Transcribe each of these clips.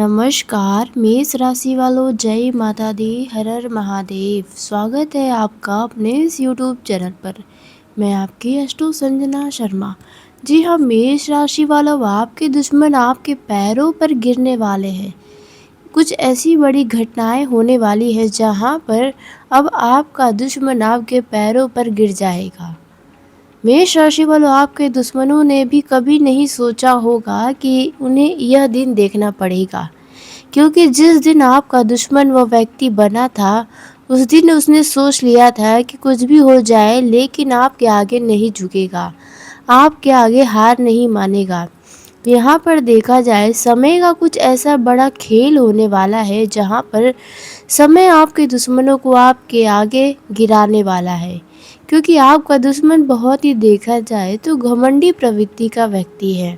नमस्कार मेष राशि वालों, जय माता दी, हर हर महादेव। स्वागत है आपका अपने इस यूट्यूब चैनल पर। मैं आपकी अष्टो संजना शर्मा। जी हाँ मेष राशि वालों, आपके दुश्मन आपके पैरों पर गिरने वाले हैं। कुछ ऐसी बड़ी घटनाएं होने वाली है जहां पर अब आपका दुश्मन आपके पैरों पर गिर जाएगा। मेष राशि वालों, आपके दुश्मनों ने भी कभी नहीं सोचा होगा कि उन्हें यह दिन देखना पड़ेगा, क्योंकि जिस दिन आपका दुश्मन वह व्यक्ति बना था, उस दिन उसने सोच लिया था कि कुछ भी हो जाए लेकिन आपके आगे नहीं झुकेगा, आपके आगे हार नहीं मानेगा। यहाँ पर देखा जाए, समय का कुछ ऐसा बड़ा खेल होने वाला है जहाँ पर समय आपके दुश्मनों को आपके आगे गिराने वाला है, क्योंकि आपका दुश्मन बहुत ही देखा जाए तो घमंडी प्रवृत्ति का व्यक्ति है।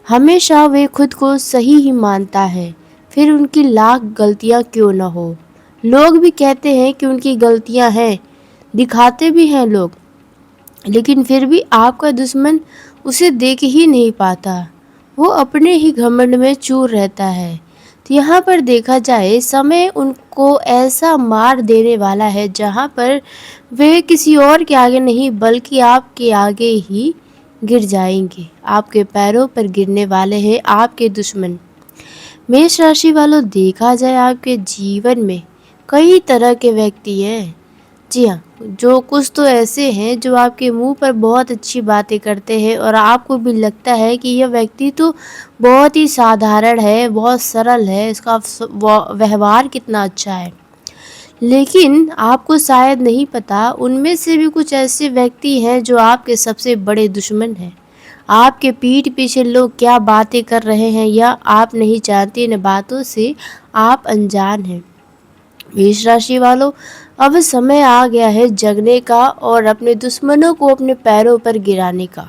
हमेशा वे खुद को सही ही मानता है, फिर उनकी लाख गलतियां क्यों न हो। लोग भी कहते हैं कि उनकी गलतियां हैं, दिखाते भी हैं लोग, लेकिन फिर भी आपका दुश्मन उसे देख ही नहीं पाता। वो अपने ही घमंड में चूर रहता है। तो यहाँ पर देखा जाए, समय उनको ऐसा मार देने वाला है जहाँ पर वे किसी और के आगे नहीं बल्कि आपके आगे ही गिर जाएंगे। आपके पैरों पर गिरने वाले हैं आपके दुश्मन। मेष राशि वालों, देखा जाए आपके जीवन में कई तरह के व्यक्ति हैं। जी हाँ, जो कुछ तो ऐसे हैं जो आपके मुंह पर बहुत अच्छी बातें करते हैं और आपको भी लगता है कि यह व्यक्ति तो बहुत ही साधारण है, बहुत सरल है, इसका व्यवहार कितना अच्छा है। लेकिन आपको शायद नहीं पता, उनमें से भी कुछ ऐसे व्यक्ति हैं जो आपके सबसे बड़े दुश्मन हैं। आपके पीठ पीछे लोग क्या बातें कर रहे हैं या आप नहीं जानते, इन बातों से आप अनजान हैं। मेष राशि वालों, अब समय आ गया है जगने का और अपने दुश्मनों को अपने पैरों पर गिराने का।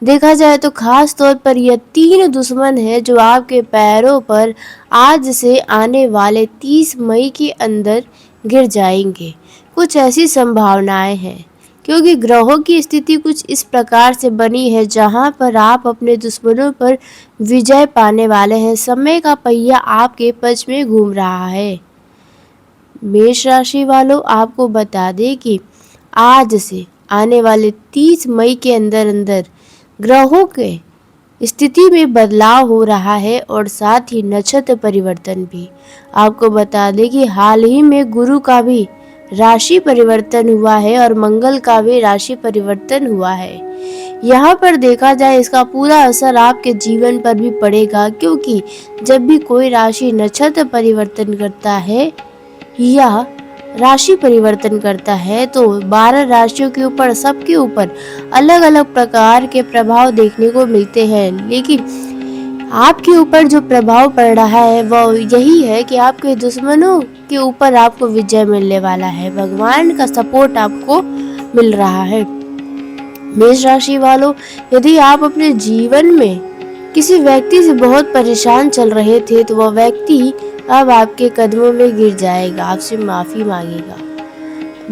देखा जाए तो खास तौर पर यह 3 दुश्मन हैं जो आपके पैरों पर आज से आने वाले 30 मई के अंदर गिर जाएंगे। कुछ ऐसी संभावनाएं हैं, क्योंकि ग्रहों की स्थिति कुछ इस प्रकार से बनी है जहां पर आप अपने दुश्मनों पर विजय पाने वाले हैं। समय का पहिया आपके पक्ष में घूम रहा है। मेष राशि वालों, आपको बता दें कि आज से आने वाले 30 मई के अंदर अंदर ग्रहों के स्थिति में बदलाव हो रहा है और साथ ही नक्षत्र परिवर्तन भी। आपको बता दें कि हाल ही में गुरु का भी राशि परिवर्तन हुआ है और मंगल का भी राशि परिवर्तन हुआ है। यहाँ पर देखा जाए, इसका पूरा असर आपके जीवन पर भी पड़ेगा, क्योंकि जब भी कोई राशि नक्षत्र परिवर्तन करता है या राशि परिवर्तन करता है तो 12 राशियों के ऊपर, सबके ऊपर अलग अलग प्रकार के प्रभाव देखने को मिलते हैं। लेकिन आपके ऊपर जो प्रभाव पड़ रहा है वह यही है कि आपके दुश्मनों के ऊपर आपको विजय मिलने वाला है। भगवान का सपोर्ट आपको मिल रहा है। मेष राशि वालों, यदि आप अपने जीवन में किसी व्यक्ति से बहुत परेशान चल रहे थे तो वह व्यक्ति अब आपके कदमों में गिर जाएगा, आपसे माफ़ी मांगेगा।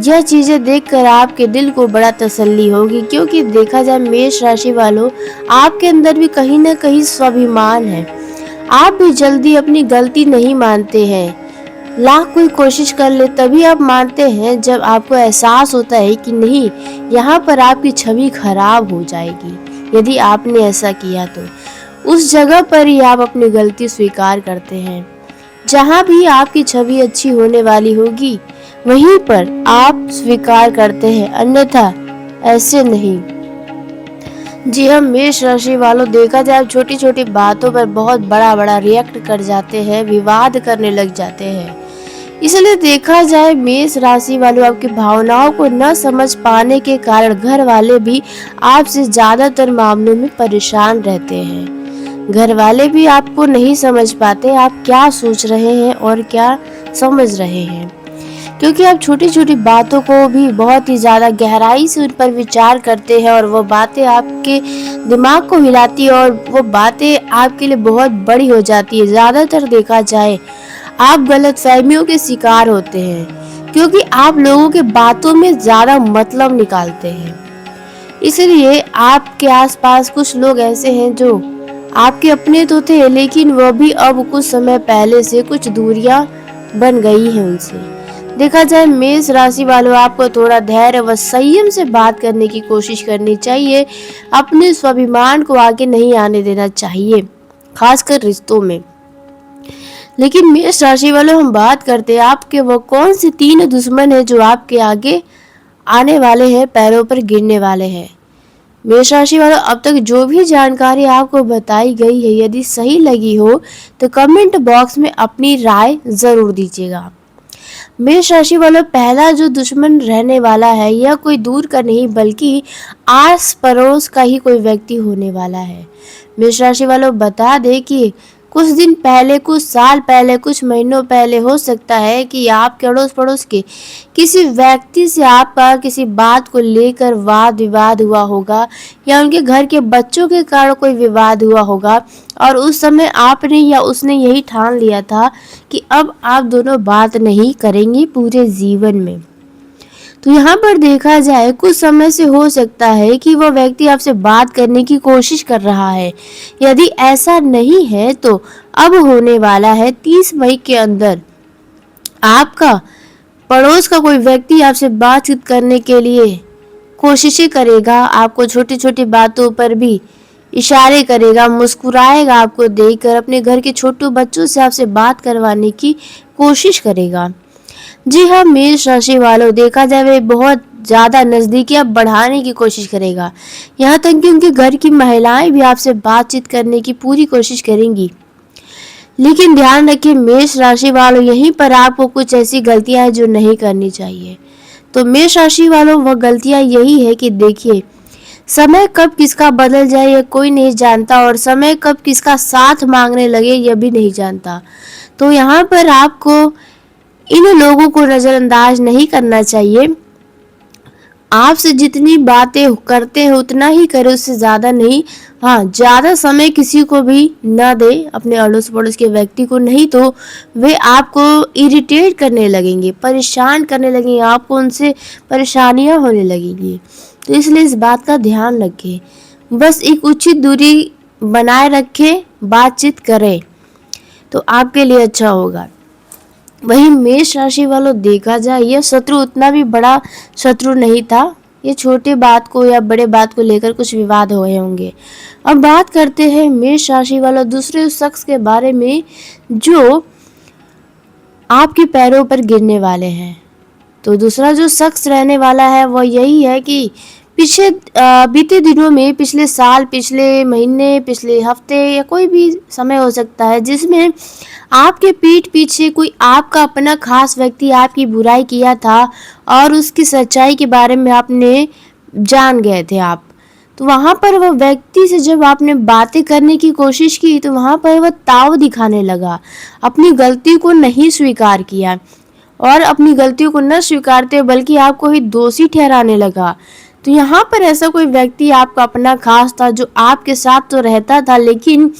यह चीज़ें देखकर आपके दिल को बड़ा तसल्ली होगी, क्योंकि देखा जाए मेष राशि वालों, आपके अंदर भी कहीं ना कहीं स्वाभिमान है। आप भी जल्दी अपनी गलती नहीं मानते हैं। लाख कोई कोशिश कर ले तभी आप मानते हैं जब आपको एहसास होता है कि नहीं, यहाँ पर आपकी छवि खराब हो जाएगी। यदि आपने ऐसा किया तो उस जगह पर ही आप अपनी गलती स्वीकार करते हैं। जहाँ भी आपकी छवि अच्छी होने वाली होगी वहीं पर आप स्वीकार करते हैं, अन्यथा ऐसे नहीं। जी हाँ मेष राशि वालों, देखा जाए, छोटी छोटी बातों पर बहुत बड़ा बड़ा रिएक्ट कर जाते हैं, विवाद करने लग जाते हैं। इसलिए देखा जाए मेष राशि वालों, आपकी भावनाओं को न समझ पाने के कारण घर वाले भी आपसे ज्यादातर मामलों में परेशान रहते हैं। घर वाले भी आपको नहीं समझ पाते आप क्या सोच रहे हैं और क्या समझ रहे हैं, क्योंकि आप छोटी छोटी बातों को भी बहुत ही ज़्यादा गहराई से उन पर विचार करते हैं और वो बातें आपके दिमाग को हिलाती है और वो बातें आपके लिए बहुत बड़ी हो जाती है। ज़्यादातर देखा जाए, आप गलतफहमियों के शिकार होते हैं, क्योंकि आप लोगों के बातों में ज़्यादा मतलब निकालते हैं। इसलिए आपके आसपास कुछ लोग ऐसे हैं जो आपके अपने तो थे, लेकिन वह भी अब कुछ समय पहले से कुछ दूरियां बन गई हैं उनसे। देखा जाए मेष राशि वालों, आपको थोड़ा धैर्य व संयम से बात करने की कोशिश करनी चाहिए। अपने स्वाभिमान को आगे नहीं आने देना चाहिए, खासकर रिश्तों में। लेकिन मेष राशि वालों, हम बात करते हैं आपके वो कौन से 3 दुश्मन है जो आपके आगे आने वाले हैं, पैरों पर गिरने वाले हैं। मेष राशि वालों, अब तक जो भी जानकारी आपको बताई गई है, यदि सही लगी हो तो कमेंट बॉक्स में अपनी राय जरूर दीजिएगा। मेष राशि वालों, पहला जो दुश्मन रहने वाला है यह कोई दूर का नहीं बल्कि आस पड़ोस का ही कोई व्यक्ति होने वाला है। मेष राशि वालों, बता दे कि कुछ दिन पहले, कुछ साल पहले, कुछ महीनों पहले हो सकता है कि आपके अड़ोस पड़ोस के किसी व्यक्ति से आपका किसी बात को लेकर वाद विवाद हुआ होगा, या उनके घर के बच्चों के कारण कोई विवाद हुआ होगा, और उस समय आपने या उसने यही ठान लिया था कि अब आप दोनों बात नहीं करेंगे पूरे जीवन में। तो यहाँ पर देखा जाए कुछ समय से हो सकता है कि वह व्यक्ति आपसे बात करने की कोशिश कर रहा है। यदि ऐसा नहीं है तो अब होने वाला है 30 मई के अंदर आपका पड़ोस का कोई व्यक्ति आपसे बातचीत करने के लिए कोशिशें करेगा। आपको छोटी छोटी बातों पर भी इशारे करेगा, मुस्कुराएगा आपको देखकर, अपने घर के छोटे बच्चों से आपसे बात करवाने की कोशिश करेगा। जी हाँ मेष राशि वालों, देखा जाए वे बहुत ज़्यादा नज़दीकियाँ बढ़ाने की कोशिश करेगा। यहाँ तक कि उनके घर की महिलाएं भी आपसे बातचीत करने की पूरी कोशिश करेंगी। लेकिन ध्यान रखिए मेष राशि वालों, यहीं पर आपको कुछ ऐसी गलतियां हैं जो नहीं करनी चाहिए। तो मेष राशि वालों, वह गलतियां यही है कि देखिए, समय कब किसका बदल जाए यह कोई नहीं जानता, और समय कब किसका साथ मांगने लगे यह भी नहीं जानता। तो यहाँ पर आपको इन लोगों को नज़रअंदाज नहीं करना चाहिए। आपसे जितनी बातें करते हैं उतना ही करें, उससे ज़्यादा नहीं। हाँ, ज़्यादा समय किसी को भी न दे, अपने अड़ोस पड़ोस के व्यक्ति को, नहीं तो वे आपको इरिटेट करने लगेंगे, परेशान करने लगेंगे, आपको उनसे परेशानियां होने लगेंगी। तो इसलिए इस बात का ध्यान रखें, बस एक उचित दूरी बनाए रखें, बातचीत करें तो आपके लिए अच्छा होगा। वही मेष राशि वालों, देखा जाए यह शत्रु उतना भी बड़ा शत्रु नहीं था। ये छोटे बात को या बड़े बात को लेकर कुछ विवाद हुए होंगे। अब बात करते हैं मेष राशि वालों दूसरे उस शख्स के बारे में जो आपके पैरों पर गिरने वाले हैं। तो दूसरा जो शख्स रहने वाला है वह यही है कि पिछले बीते दिनों में, पिछले साल, पिछले महीने, पिछले हफ्ते या कोई भी समय हो सकता है जिसमें आपके पीठ पीछे कोई आपका अपना खास व्यक्ति आपकी बुराई किया था और उसकी सच्चाई के बारे में आपने जान गए थे आप। तो वहाँ पर वह व्यक्ति से जब आपने बातें करने की कोशिश की तो वहाँ पर वह ताव दिखाने लगा, अपनी गलती को नहीं स्वीकार किया, और अपनी गलतियों को न स्वीकारते बल्कि आपको ही दोषी ठहराने लगा। तो यहाँ पर ऐसा कोई व्यक्ति आपका अपना खास था जो आपके साथ तो रहता था लेकिन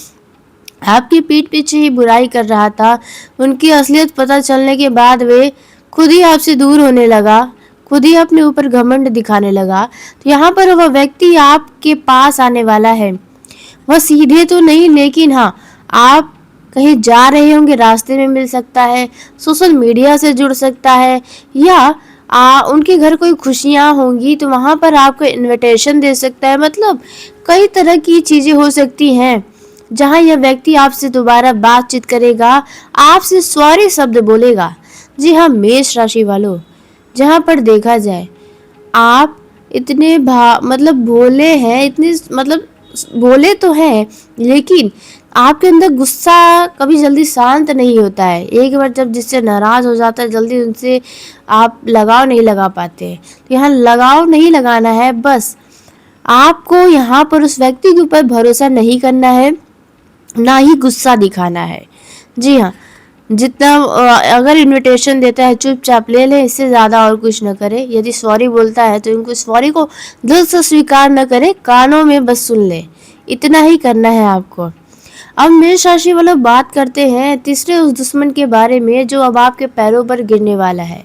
आपकी पीठ पीछे ही बुराई कर रहा था। उनकी असलियत पता चलने के बाद वे खुद ही आपसे दूर होने लगा, खुद ही अपने ऊपर घमंड दिखाने लगा। तो यहाँ पर वह व्यक्ति आपके पास आने वाला है। वह सीधे तो नहीं, लेकिन हाँ, आप कहीं जा रहे होंगे, रास्ते में मिल सकता है, सोशल मीडिया से जुड़ सकता है, या उनके घर कोई खुशियाँ होंगी तो वहाँ पर आपको इनविटेशन दे सकता है। मतलब कई तरह की चीज़ें हो सकती हैं जहाँ यह व्यक्ति आपसे दोबारा बातचीत करेगा, आपसे सॉरी शब्द बोलेगा। जी हाँ मेष राशि वालों, जहाँ पर देखा जाए आप इतने मतलब भोले हैं, इतने मतलब भोले तो हैं, लेकिन आपके अंदर गुस्सा कभी जल्दी शांत नहीं होता है। एक बार जब जिससे नाराज़ हो जाता है जल्दी उनसे आप लगाव नहीं लगा पाते। तो यहाँ लगाव नहीं लगाना है, बस आपको यहाँ पर उस व्यक्ति के ऊपर भरोसा नहीं करना है, ना ही गुस्सा दिखाना है। जी हाँ, जितना अगर इनविटेशन देता है चुपचाप ले ले, इससे ज़्यादा और कुछ न करे। यदि सॉरी बोलता है तो इनको सॉरी को दिल से स्वीकार न करे, कानों में बस सुन ले, इतना ही करना है आपको। अब मेष राशि वालों बात करते हैं तीसरे उस दुश्मन के बारे में जो अब आपके पैरों पर गिरने वाला है।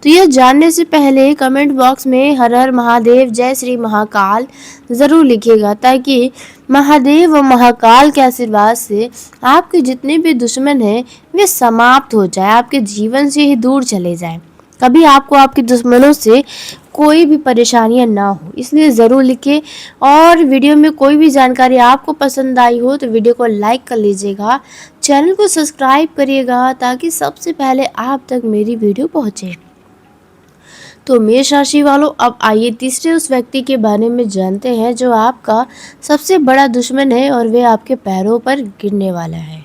तो यह जानने से पहले कमेंट बॉक्स में हर हर महादेव, जय श्री महाकाल ज़रूर लिखिएगा ताकि महादेव व महाकाल के आशीर्वाद से आपके जितने भी दुश्मन हैं वे समाप्त हो जाए, आपके जीवन से ही दूर चले जाए। कभी आपको आपके दुश्मनों से कोई भी परेशानियां ना हो, इसलिए ज़रूर लिखिए। और वीडियो में कोई भी जानकारी आपको पसंद आई हो तो वीडियो को लाइक कर लीजिएगा, चैनल को सब्सक्राइब करिएगा ताकि सबसे पहले आप तक मेरी वीडियो पहुंचे। तो मेष राशि वालों, अब आइए तीसरे उस व्यक्ति के बारे में जानते हैं जो आपका सबसे बड़ा दुश्मन है और वे आपके पैरों पर गिरने वाला है।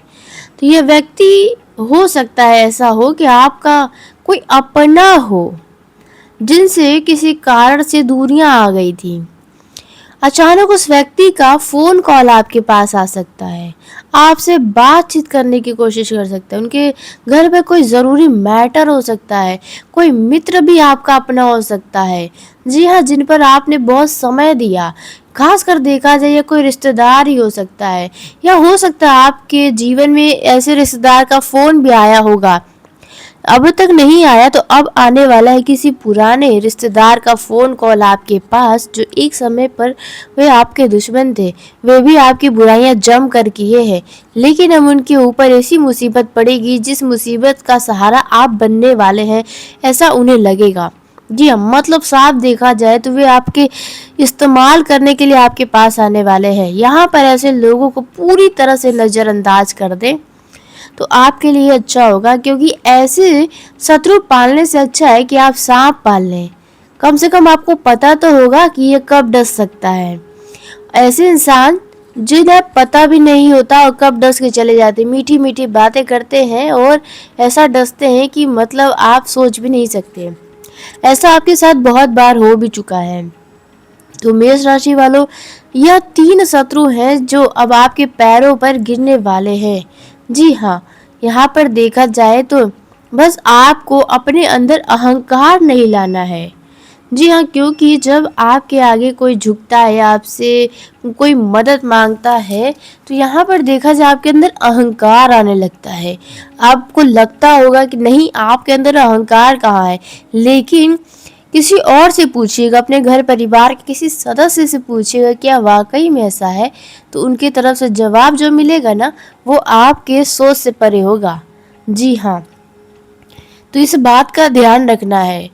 तो यह व्यक्ति हो सकता है ऐसा हो कि आपका कोई अपना हो जिनसे किसी कारण से दूरियां आ गई थी। अचानक उस व्यक्ति का फोन कॉल आपके पास आ सकता है, आपसे बातचीत करने की कोशिश कर सकता है, उनके घर पे कोई ज़रूरी मैटर हो सकता है, कोई मित्र भी आपका अपना हो सकता है, जी हाँ, जिन पर आपने बहुत समय दिया। खास कर देखा जाए, कोई रिश्तेदार ही हो सकता है, या हो सकता है आपके जीवन में ऐसे रिश्तेदार का फ़ोन भी आया होगा, अब तक नहीं आया तो अब आने वाला है। किसी पुराने रिश्तेदार का फ़ोन कॉल आपके पास जो एक समय पर वे आपके दुश्मन थे, वे भी आपकी बुराइयां जम कर किए हैं, लेकिन अब उनके ऊपर ऐसी मुसीबत पड़ेगी जिस मुसीबत का सहारा आप बनने वाले हैं, ऐसा उन्हें लगेगा। जी हाँ, मतलब साफ देखा जाए तो वे आपके इस्तेमाल करने के लिए आपके पास आने वाले हैं। यहाँ पर ऐसे लोगों को पूरी तरह से नज़रअंदाज कर दें तो आपके लिए अच्छा होगा, क्योंकि ऐसे शत्रु पालने से अच्छा है कि आप सांप पाल लें। कम से कम आपको पता तो होगा कि ये कब डस सकता है। ऐसे इंसान जिन्हें पता भी नहीं होता और कब डस के चले जाते, मीठी मीठी बातें करते हैं और ऐसा डसते हैं कि मतलब आप सोच भी नहीं सकते। ऐसा आपके साथ बहुत बार हो भी चुका है। तो मेष राशि वालों, यह 3 शत्रु हैं जो अब आपके पैरों पर गिरने वाले हैं। जी हाँ, यहाँ पर देखा जाए तो बस आपको अपने अंदर अहंकार नहीं लाना है। जी हाँ, क्योंकि जब आपके आगे कोई झुकता है, आपसे कोई मदद मांगता है, तो यहाँ पर देखा जाए आपके अंदर अहंकार आने लगता है। आपको लगता होगा कि नहीं, आपके अंदर अहंकार कहाँ है, लेकिन किसी और से पूछिएगा, अपने घर परिवार के किसी सदस्य से पूछिएगा क्या वाकई में ऐसा है, तो उनकी तरफ से जवाब जो मिलेगा ना, वो आपके सोच से परे होगा। जी हाँ, तो इस बात का ध्यान रखना है,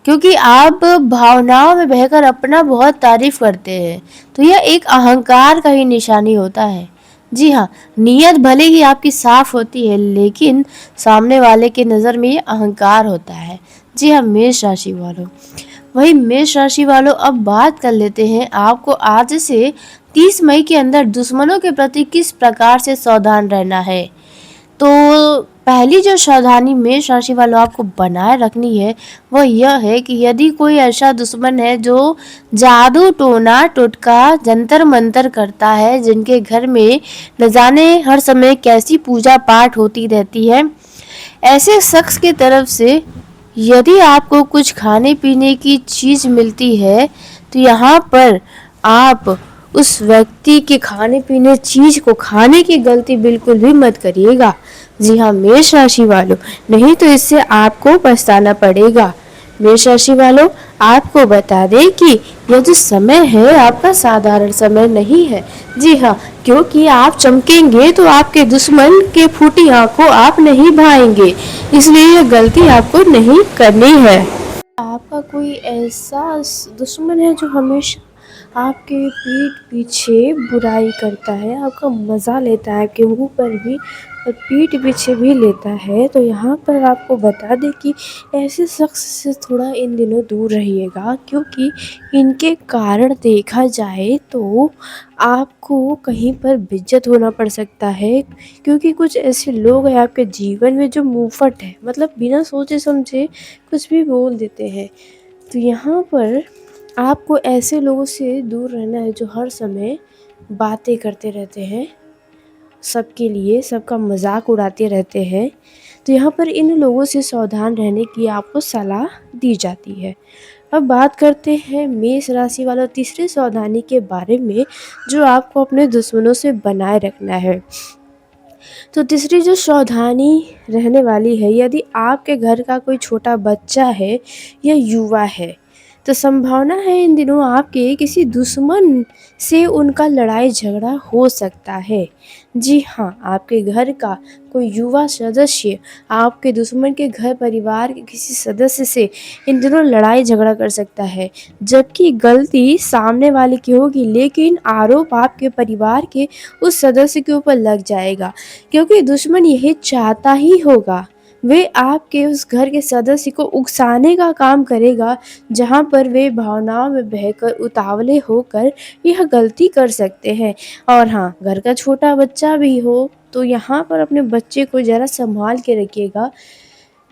क्योंकि आप भावनाओं में बहकर अपना बहुत तारीफ करते हैं, तो यह एक अहंकार का ही निशानी होता है। जी हाँ, नीयत भले ही आपकी साफ होती है, लेकिन सामने वाले के नज़र में ये अहंकार होता है। जी हाँ, मेष राशि वालों, वही मेष राशि वालों, अब बात कर लेते हैं आपको आज से 30 मई के अंदर दुश्मनों के प्रति किस प्रकार से सावधान रहना है। तो पहली जो सावधानी मेष राशि वालों आपको बनाए रखनी है वह यह है कि यदि कोई ऐसा दुश्मन है जो जादू टोना टोटका जंतर मंतर करता है, जिनके घर में न जाने हर समय कैसी पूजा पाठ होती रहती है, ऐसे शख्स की तरफ से यदि आपको कुछ खाने पीने की चीज़ मिलती है तो यहाँ पर आप उस व्यक्ति के खाने पीने चीज़ को खाने की गलती बिल्कुल भी मत करिएगा। जी हाँ मेष राशि वालों, नहीं तो इससे आपको पछताना पड़ेगा। मेष राशि वालों, आपको बता दें कि यह जो समय है आपका साधारण समय नहीं है। जी हाँ, क्योंकि आप चमकेंगे तो आपके दुश्मन के फूटी आंखों आप नहीं भाएंगे, इसलिए यह गलती आपको नहीं करनी है। आपका कोई ऐसा दुश्मन है जो हमेशा आपके पीठ पीछे बुराई करता है, आपका मज़ा लेता है, आपके मुंह पर भी और पीठ पीछे भी लेता है, तो यहाँ पर आपको बता दें कि ऐसे शख्स से थोड़ा इन दिनों दूर रहिएगा, क्योंकि इनके कारण देखा जाए तो आपको कहीं पर बेइज्जत होना पड़ सकता है। क्योंकि कुछ ऐसे लोग हैं आपके जीवन में जो मुंहफट है, मतलब बिना सोचे समझे कुछ भी बोल देते हैं। तो यहाँ पर आपको ऐसे लोगों से दूर रहना है जो हर समय बातें करते रहते हैं, सबके लिए सबका मजाक उड़ाते रहते हैं। तो यहाँ पर इन लोगों से सावधान रहने की आपको सलाह दी जाती है। अब बात करते हैं मेष राशि वालों तीसरी सावधानी के बारे में जो आपको अपने दुश्मनों से बनाए रखना है। तो तीसरी जो सावधानी रहने वाली है, यदि आपके घर का कोई छोटा बच्चा है या युवा है, तो संभावना है इन दिनों आपके किसी दुश्मन से उनका लड़ाई झगड़ा हो सकता है। जी हाँ, आपके घर का कोई युवा सदस्य आपके दुश्मन के घर परिवार के किसी सदस्य से इन दिनों लड़ाई झगड़ा कर सकता है, जबकि गलती सामने वाले की होगी, लेकिन आरोप आपके परिवार के उस सदस्य के ऊपर लग जाएगा, क्योंकि दुश्मन यही चाहता ही होगा। वे आपके उस घर के सदस्य को उकसाने का काम करेगा, जहाँ पर वे भावनाओं में बहकर उतावले होकर यह गलती कर सकते हैं। और हाँ, घर का छोटा बच्चा भी हो तो यहाँ पर अपने बच्चे को ज़रा संभाल के रखिएगा,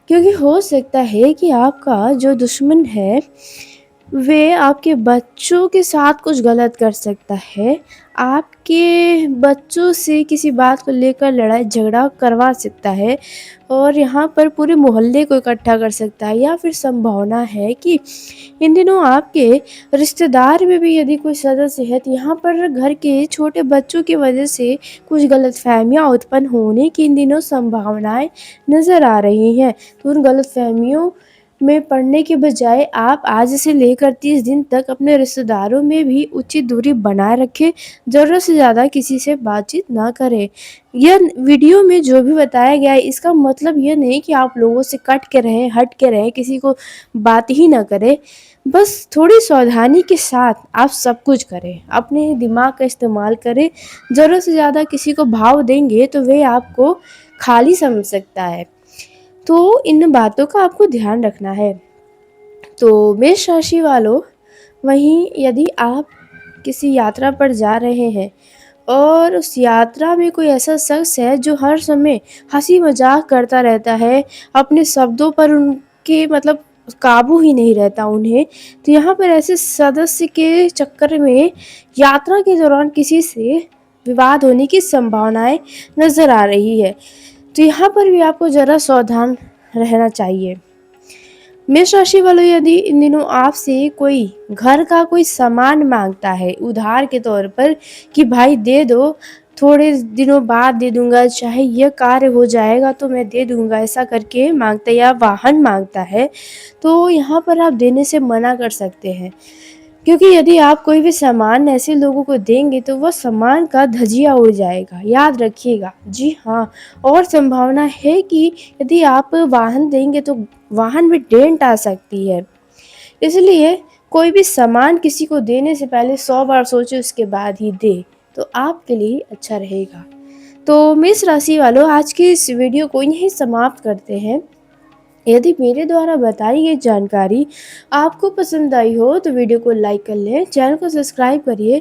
क्योंकि हो सकता है कि आपका जो दुश्मन है वे आपके बच्चों के साथ कुछ गलत कर सकता है। आपके बच्चों से किसी बात को लेकर लड़ाई झगड़ा करवा सकता है और यहाँ पर पूरे मोहल्ले को इकट्ठा कर सकता है, या फिर संभावना है कि इन दिनों आपके रिश्तेदार में भी यदि कोई सदस्य है तो यहाँ पर घर के छोटे बच्चों की वजह से कुछ गलतफहमियाँ उत्पन्न होने की इन दिनों संभावनाएं नज़र आ रही हैं। तो उन गलतफहमियों में पड़ने के बजाय आप आज से लेकर 30 दिन तक अपने रिश्तेदारों में भी उचित दूरी बनाए रखें। ज़रूरत से ज़्यादा किसी से बातचीत ना करें। यह वीडियो में जो भी बताया गया है इसका मतलब ये नहीं कि आप लोगों से कट के रहें, हट के रहें, किसी को बात ही ना करें। बस थोड़ी सावधानी के साथ आप सब कुछ करें, अपने दिमाग का इस्तेमाल करें। ज़रूरत से ज़्यादा किसी को भाव देंगे तो वे आपको खाली समझ सकता है। तो इन बातों का आपको ध्यान रखना है। तो मेष राशि वालों, वहीं यदि आप किसी यात्रा पर जा रहे हैं और उस यात्रा में कोई ऐसा शख्स है जो हर समय हंसी मजाक करता रहता है, अपने शब्दों पर उनके मतलब काबू ही नहीं रहता उन्हें, तो यहाँ पर ऐसे सदस्य के चक्कर में यात्रा के दौरान किसी से विवाद होने की संभावनाएं नज़र आ रही है। तो यहाँ पर भी आपको ज़रा सावधान रहना चाहिए। मेष राशि वालों, यदि इन दिनों आपसे कोई घर का कोई सामान मांगता है उधार के तौर पर कि भाई दे दो, थोड़े दिनों बाद दे दूंगा, चाहे यह कार्य हो जाएगा तो मैं दे दूंगा, ऐसा करके मांगता है, या वाहन मांगता है, तो यहाँ पर आप देने से मना कर सकते हैं। क्योंकि यदि आप कोई भी सामान ऐसे लोगों को देंगे तो वह सामान का धजिया उड़ जाएगा, याद रखिएगा। जी हाँ, और संभावना है कि यदि आप वाहन देंगे तो वाहन में डेंट आ सकती है। इसलिए कोई भी सामान किसी को देने से पहले 100 बार सोचे, उसके बाद ही दे, तो आपके लिए अच्छा रहेगा। तो मेष राशि वालों, आज की इस वीडियो को यहीं समाप्त करते हैं। यदि मेरे द्वारा बताई गई जानकारी आपको पसंद आई हो तो वीडियो को लाइक कर लें, चैनल को सब्सक्राइब करिए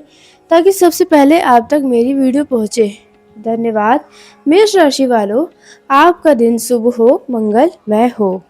ताकि सबसे पहले आप तक मेरी वीडियो पहुंचे। धन्यवाद। मेष राशि वालों, आपका दिन शुभ हो, मंगलमय हो।